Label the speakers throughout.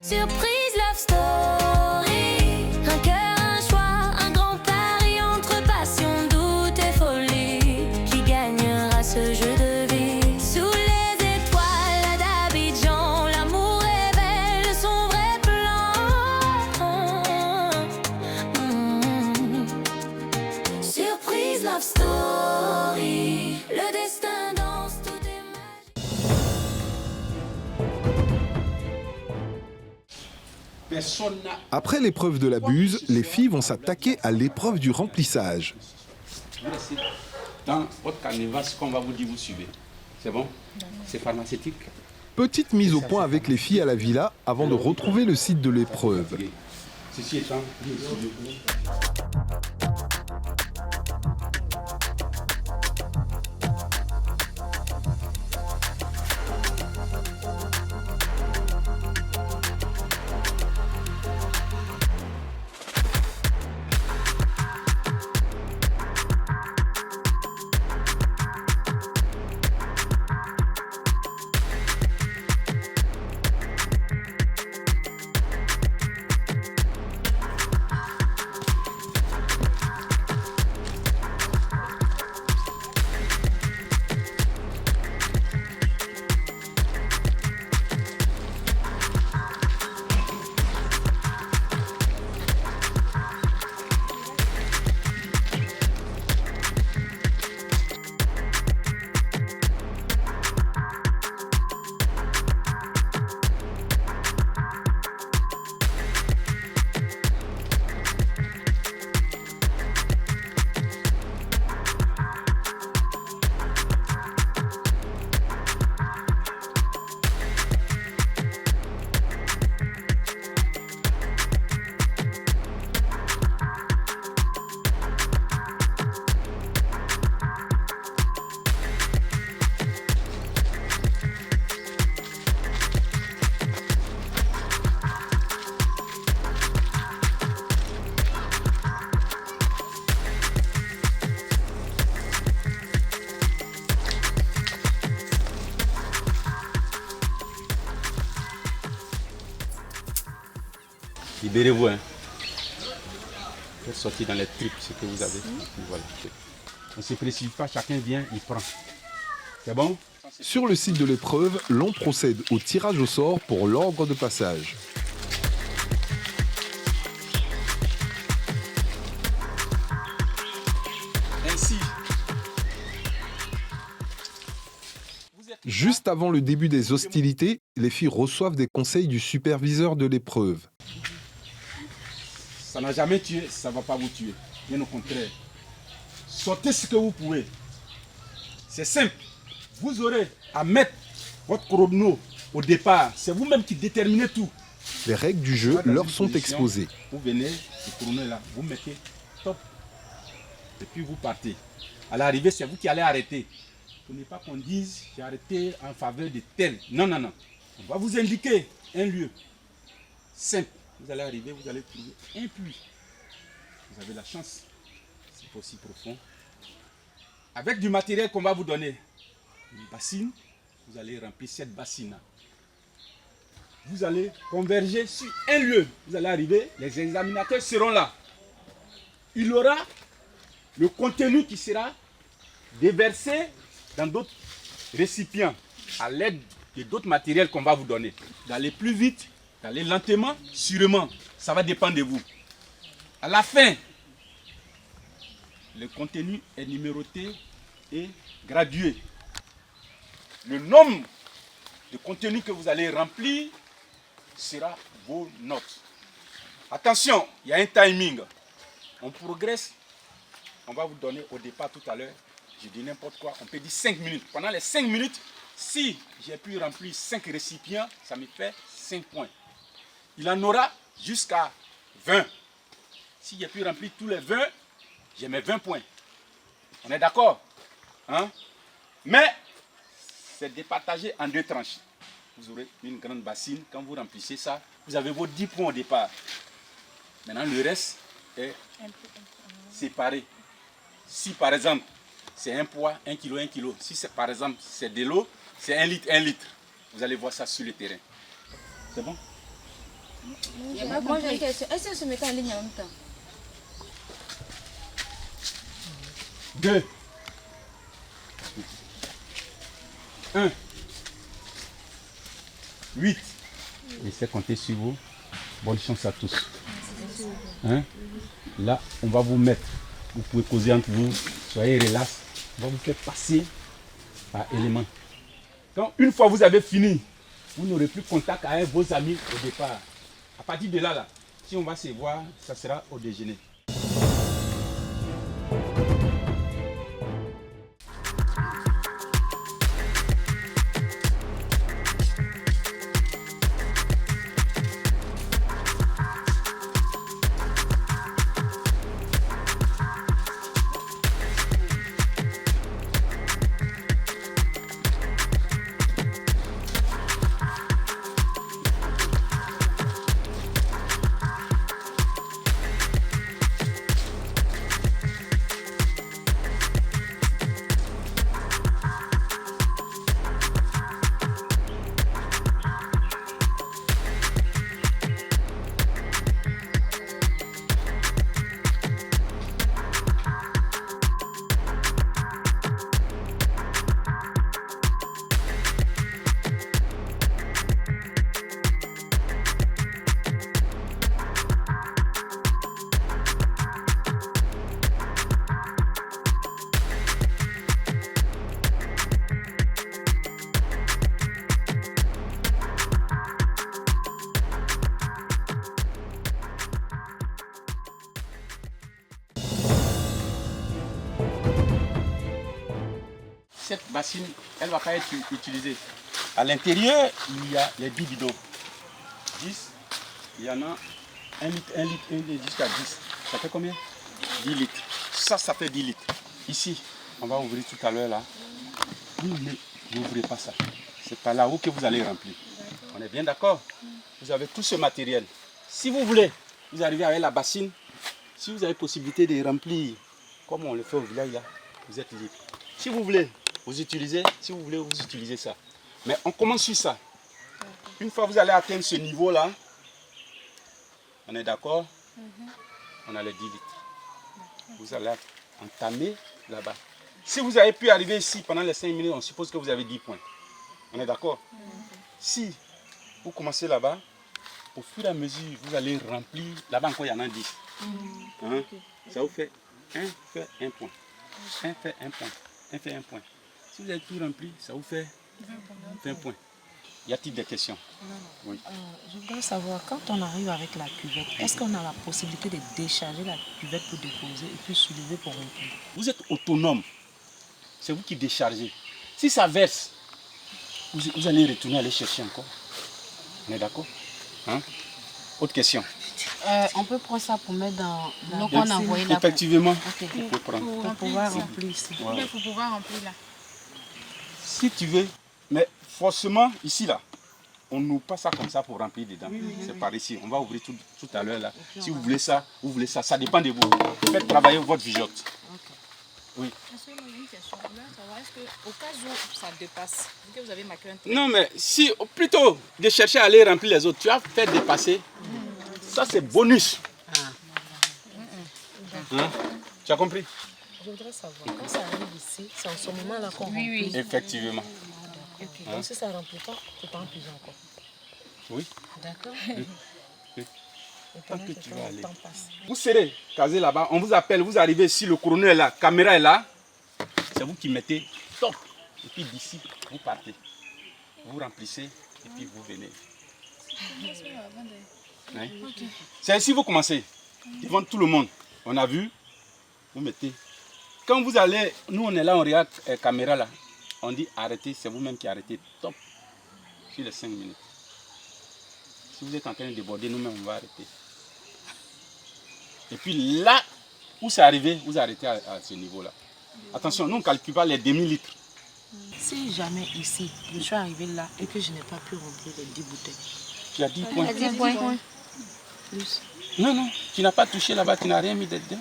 Speaker 1: Surprise love story. Un cœur, un choix, un grand pari entre passion, doute et folie. Qui gagnera ce jeu de vie? Sous les étoiles d'Abidjan, l'amour révèle son vrai plan. Surprise love story. Le destin danse, tout est magique.
Speaker 2: Après l'épreuve de la buse, les filles vont s'attaquer à l'épreuve du remplissage.
Speaker 3: Vous restez dans votre canevas, ce qu'on va vous dire, vous suivez. C'est bon? C'est pharmaceutique.
Speaker 2: Petite mise au point avec les filles à la villa avant de retrouver le site de l'épreuve.
Speaker 3: Ceci étant, suivez. Libérez-vous, hein. Faites sortir dans les tripes ce que vous avez. Voilà. On ne se précipite pas, chacun vient, il prend. C'est bon?
Speaker 2: Sur le site de l'épreuve, l'on procède au tirage au sort pour l'ordre de passage.
Speaker 3: Ainsi.
Speaker 2: Juste avant le début des hostilités, les filles reçoivent des conseils du superviseur de l'épreuve.
Speaker 3: Ça n'a jamais tué, ça ne va pas vous tuer. Bien au contraire. Sortez ce que vous pouvez. C'est simple. Vous aurez à mettre votre chrono au départ. C'est vous-même qui déterminez tout.
Speaker 2: Les règles du jeu leur sont exposées.
Speaker 3: Vous venez, le chrono est là, vous mettez top. Et puis vous partez. À l'arrivée, c'est vous qui allez arrêter. Il ne faut pas qu'on dise j'ai arrêté en faveur de tel. Non, non, non. On va vous indiquer un lieu simple. Vous allez arriver, vous allez trouver un puits. Vous avez la chance. C'est pas aussi profond. Avec du matériel qu'on va vous donner, une bassine, vous allez remplir cette bassine. Vous allez converger sur un lieu. Vous allez arriver, les examinateurs seront là. Il y aura le contenu qui sera déversé dans d'autres récipients à l'aide de d'autres matériels qu'on va vous donner. D'aller plus vite, d'aller lentement, sûrement, ça va dépendre de vous. À la fin, le contenu est numéroté et gradué. Le nombre de contenu que vous allez remplir sera vos notes. Attention, il y a un timing. On progresse. On va vous donner au départ tout à l'heure, je dis n'importe quoi, on peut dire 5 minutes. Pendant les 5 minutes, si j'ai pu remplir 5 récipients, ça me fait 5 points. Il en aura jusqu'à 20. Si j'ai pu remplir tous les 20, j'ai mes 20 points. On est d'accord? Hein? Mais c'est départagé en 2 tranches. Vous aurez une grande bassine. Quand vous remplissez ça, vous avez vos 10 points au départ. Maintenant, le reste est séparé. Si par exemple, c'est un poids, 1 kg, 1 kg. Si c'est par exemple, c'est de l'eau, c'est 1 litre, 1 litre. Vous allez voir ça sur le terrain. C'est bon?
Speaker 4: Moi, j'ai une question. Est-ce qu'on se mettait en ligne en même temps?
Speaker 3: 2, 1, 8. J'essaie de compter sur vous. Bonne chance à tous. Hein? Là, on va vous mettre. Vous pouvez causer entre vous. Soyez relax. On va vous faire passer par élément. Quand une fois vous avez fini, vous n'aurez plus contact avec vos amis au départ. À partir de là, si on va se voir, ça sera au déjeuner. Cette bassine, elle ne va pas être utilisée. À l'intérieur, il y a les 10 bidons. 10, il y en a 1 litre, 1 litre, jusqu'à 10. Ça fait combien? 10 litres. Ça fait 10 litres. Ici, on va ouvrir tout à l'heure là. Vous n'ouvrez pas ça. C'est par là-haut que vous allez remplir. On est bien d'accord? Vous avez tout ce matériel. Si vous voulez, vous arrivez avec la bassine. Si vous avez possibilité de remplir, comme on le fait au village là, vous êtes libre. Si vous voulez, vous utilisez. Si vous voulez, vous utilisez ça. Mais on commence sur ça. Une fois que vous allez atteindre ce niveau-là, on est d'accord? On a les 10 litres. Vous allez entamer là-bas. Si vous avez pu arriver ici pendant les 5 minutes, on suppose que vous avez 10 points. On est d'accord? Si vous commencez là-bas, au fur et à mesure, vous allez remplir. Là-bas encore, il y en a 10. Hein? Ça vous fait 1 fait 1 point. 1 fait 1 point. 1 fait 1 point. Si vous avez tout rempli, ça vous fait 20 points. Y a-t-il des questions? Oui.
Speaker 5: Je voudrais savoir, quand on arrive avec la cuvette, est-ce qu'on a la possibilité de décharger la cuvette pour déposer et puis soulever pour remplir?
Speaker 3: Vous êtes autonome. C'est vous qui déchargez. Si ça verse, vous allez retourner aller chercher encore. On est d'accord? Hein? Autre question?
Speaker 5: On peut prendre ça pour mettre dans l'eau qu'on a envoyé là.
Speaker 3: Effectivement.
Speaker 5: Okay.
Speaker 3: On peut prendre.
Speaker 5: Pour pouvoir remplir ici.
Speaker 3: Voilà.
Speaker 4: Il faut pouvoir remplir là.
Speaker 3: Si tu veux, mais forcément, ici là, on n'ouvre pas ça comme ça pour remplir dedans. C'est par ici. On va ouvrir tout à l'heure là. Si vous voulez ça, vous voulez ça. Ça dépend de vous. Faites travailler votre vigeote. Oui.
Speaker 4: Est-ce qu'au cas où ça dépasse, vu que vous avez marqué un truc.
Speaker 3: Non, mais si, plutôt de chercher à aller remplir les autres, tu vas faire dépasser. Ça, c'est bonus. Hein? Tu as compris?
Speaker 5: Je voudrais savoir, quand ça arrive ici, c'est en ce moment-là qu'on remplit.
Speaker 3: Effectivement.
Speaker 5: Okay. Donc si ça ne remplit pas, tu peux remplir encore.
Speaker 3: Oui.
Speaker 5: D'accord.
Speaker 3: Oui.
Speaker 5: Et pendant
Speaker 3: que
Speaker 5: ce
Speaker 3: tu
Speaker 5: temps,
Speaker 3: vas
Speaker 5: le
Speaker 3: aller.
Speaker 5: temps passe.
Speaker 3: Vous serez casé là-bas, on vous appelle, vous arrivez ici, le chrono est là, la caméra est là. C'est vous qui mettez top. Et puis d'ici, vous partez. Vous remplissez et puis vous venez. Oui. C'est ici vous commencez. Devant tout le monde. On a vu. Vous mettez. Quand vous allez, nous on est là, on regarde la caméra là. On dit arrêtez, c'est vous-même qui arrêtez. Top. Sur les 5 minutes. Si vous êtes en train de déborder, nous-mêmes on va arrêter. Et puis là où c'est arrivé, vous arrêtez à ce niveau-là. Attention, nous on ne calcule pas les demi-litres.
Speaker 5: Si jamais ici, je suis arrivé là et que je n'ai pas pu remplir les 10 bouteilles.
Speaker 3: Tu as 10 points.
Speaker 4: 10 points.
Speaker 5: Plus.
Speaker 3: Non, non, tu n'as pas touché là-bas, tu n'as rien mis dedans.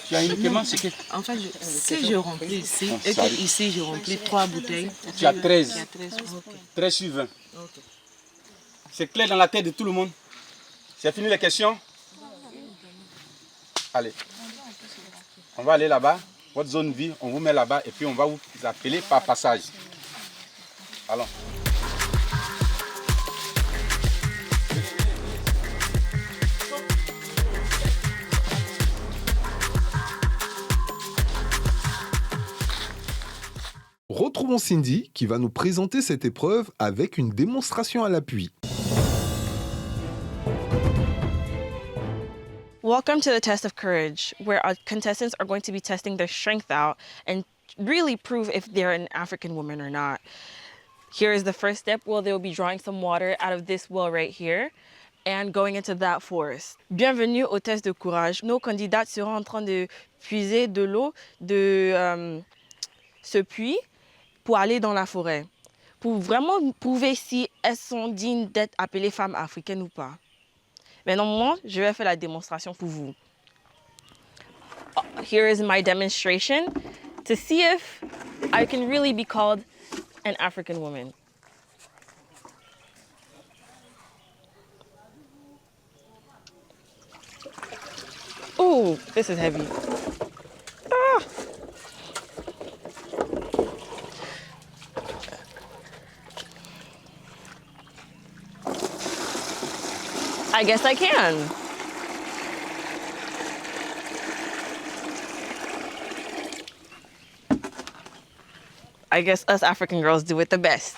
Speaker 3: Tu as uniquement ce que...
Speaker 5: En fait, si je remplis ici et
Speaker 3: ça
Speaker 5: que
Speaker 3: arrive.
Speaker 5: ici je remplis 3 bouteilles,
Speaker 3: Tu as 13.
Speaker 5: il y a 13. Ok.
Speaker 3: 13 sur 20.
Speaker 5: Ok.
Speaker 3: C'est clair dans la tête de tout le monde. C'est fini les questions? Allez. On va aller là-bas. Votre zone vie, on vous met là-bas et puis on va vous appeler par passage. Allons.
Speaker 2: Retrouvons Cindy qui va nous présenter cette épreuve avec une démonstration à l'appui.
Speaker 6: Welcome to the test of courage, where our contestants are going to be testing their strength out and really prove if they're an African woman or not. Here is the first step. Well, they will be drawing some water out of this well right here and going into that forest. Bienvenue au test de courage. Nos candidats seront en train de puiser de l'eau de ce puits pour aller dans la forêt, pour vraiment prouver si elles sont dignes d'être appelées femmes africaines ou pas. Maintenant, moi, je vais faire la démonstration pour vous. Here is my demonstration to see if I can really be called an African woman. Oh, this is heavy. Ah. I guess I can. I guess us African girls do it the best.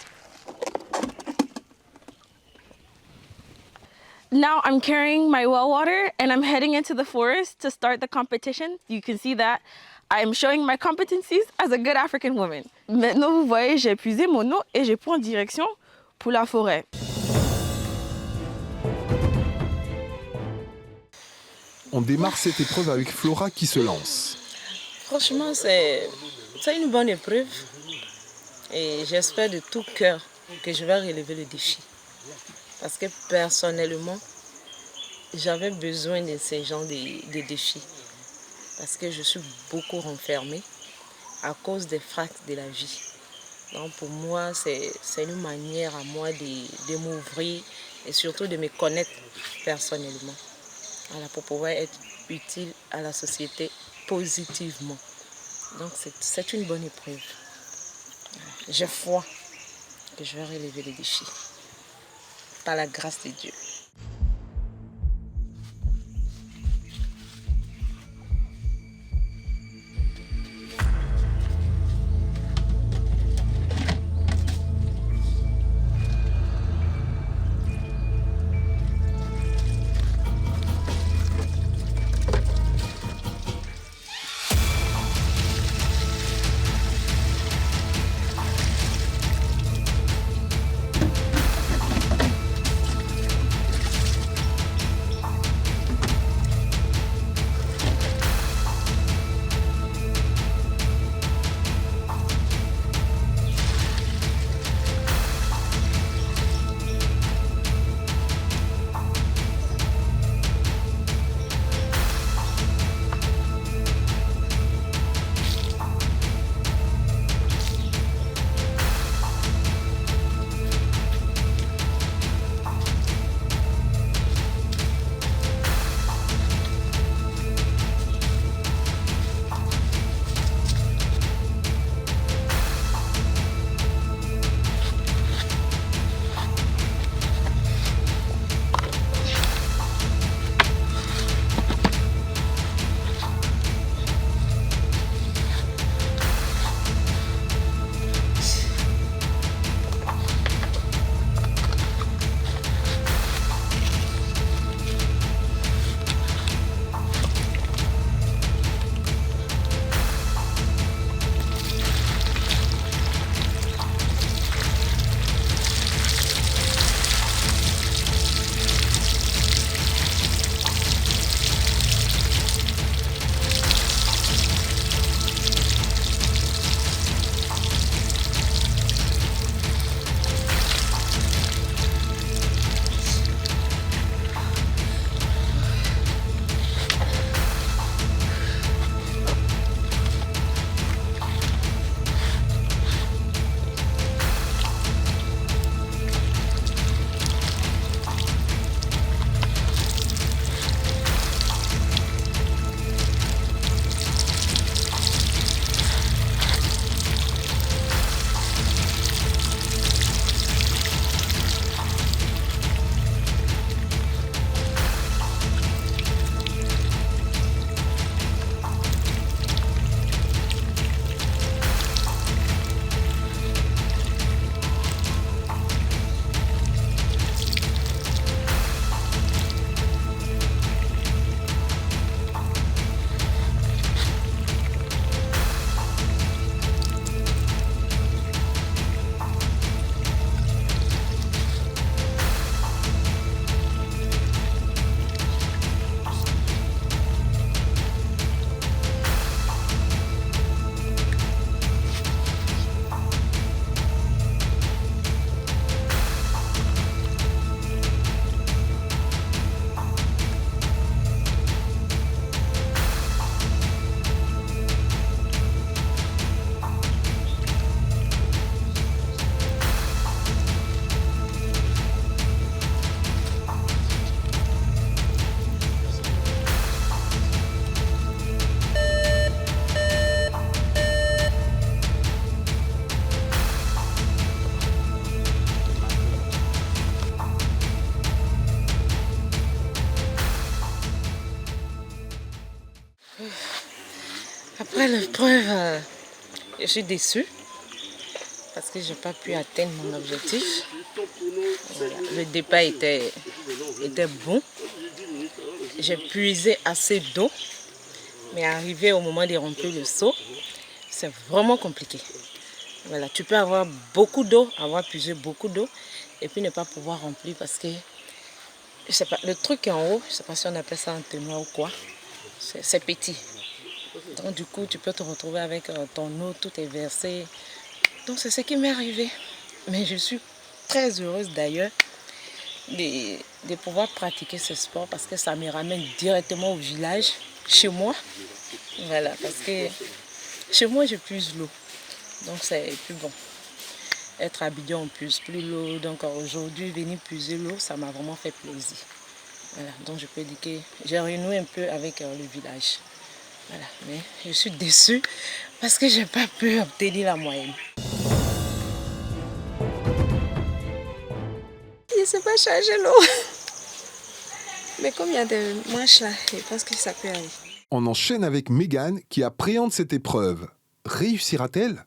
Speaker 6: Now I'm carrying my well water and I'm heading into the forest to start the competition. You can see that I'm showing my competencies as a good African woman. Maintenant, vous voyez, j'ai épuisé mon eau et je prends direction pour la forêt.
Speaker 2: On démarre cette épreuve avec Flora qui se lance.
Speaker 5: Franchement, c'est une bonne épreuve. Et j'espère de tout cœur que je vais relever le défi. Parce que personnellement, j'avais besoin de ce genre de défis. Parce que je suis beaucoup renfermée à cause des fracs de la vie. Donc pour moi, c'est une manière à moi de m'ouvrir et surtout de me connaître personnellement. Voilà, pour pouvoir être utile à la société positivement. Donc c'est une bonne épreuve. J'ai foi que je vais relever les défis. Par la grâce de Dieu. Après l'épreuve, je suis déçue parce que je n'ai pas pu atteindre mon objectif. Voilà. Le départ était bon. J'ai puisé assez d'eau, mais arrivé au moment de remplir le seau, c'est vraiment compliqué. Voilà, tu peux avoir beaucoup d'eau, avoir puisé beaucoup d'eau, et puis ne pas pouvoir remplir parce que, je sais pas, le truc en haut, je ne sais pas si on appelle ça un tennoir ou quoi, c'est petit. Donc du coup, tu peux te retrouver avec ton eau, tout est versé. Donc c'est ce qui m'est arrivé. Mais je suis très heureuse d'ailleurs de pouvoir pratiquer ce sport parce que ça me ramène directement au village, chez moi. Voilà, parce que chez moi, je puise l'eau. Donc c'est plus bon. Être habillé, on puise plus l'eau. Donc aujourd'hui, venir puiser l'eau, ça m'a vraiment fait plaisir. Voilà, donc je peux dire que j'ai renoué un peu avec le village. Voilà, mais je suis déçue parce que je n'ai pas pu obtenir la moyenne.
Speaker 7: Je ne sais pas charger l'eau. Mais comme il y a des manches là, je pense que ça peut aller.
Speaker 2: On enchaîne avec Mégane qui appréhende cette épreuve. Réussira-t-elle ?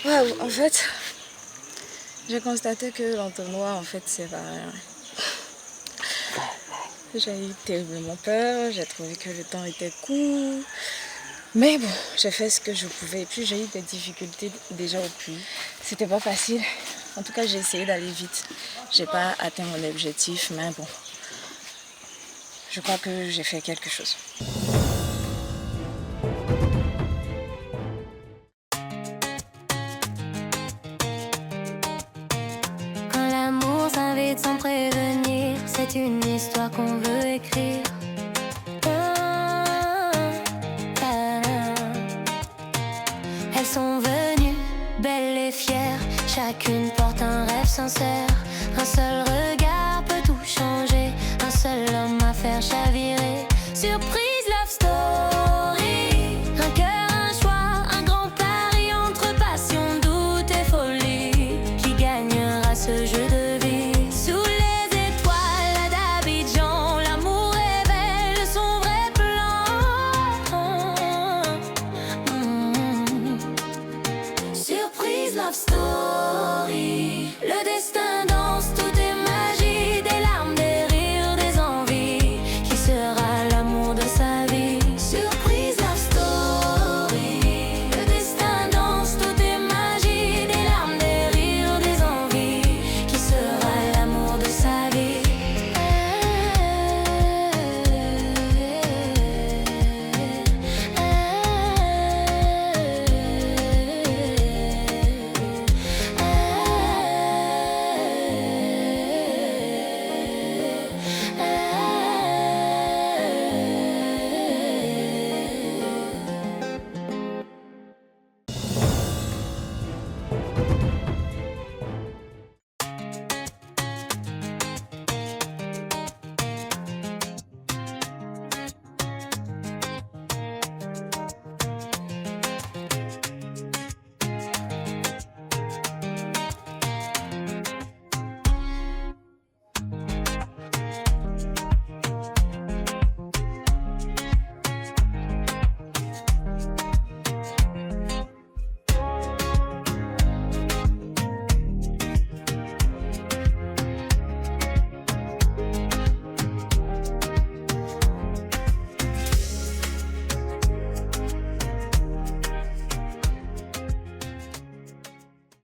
Speaker 7: Waouh, en fait, j'ai constaté que l'entonnoir, en fait, c'est pas rien. J'ai eu terriblement peur, j'ai trouvé que le temps était court. Mais bon, j'ai fait ce que je pouvais. Et puis j'ai eu des difficultés déjà au puits. C'était pas facile. En tout cas, j'ai essayé d'aller vite. J'ai pas atteint mon objectif, mais bon. Je crois que j'ai fait quelque chose.
Speaker 1: Quand l'amour s'invite sans prévenir, c'est une histoire qu'on veut écrire. Elles sont venues, belles et fières. Chacune porte un rêve sincère. Un seul regard peut tout changer. Un seul homme à faire chavirer. Surprise love story. Un cœur, un choix, un grand pari entre passion, doute et folie. Qui gagnera ce jeu de vie? Sous les étoiles d'Abidjan, l'amour révèle son vrai plan. Surprise love story. Le destin danse.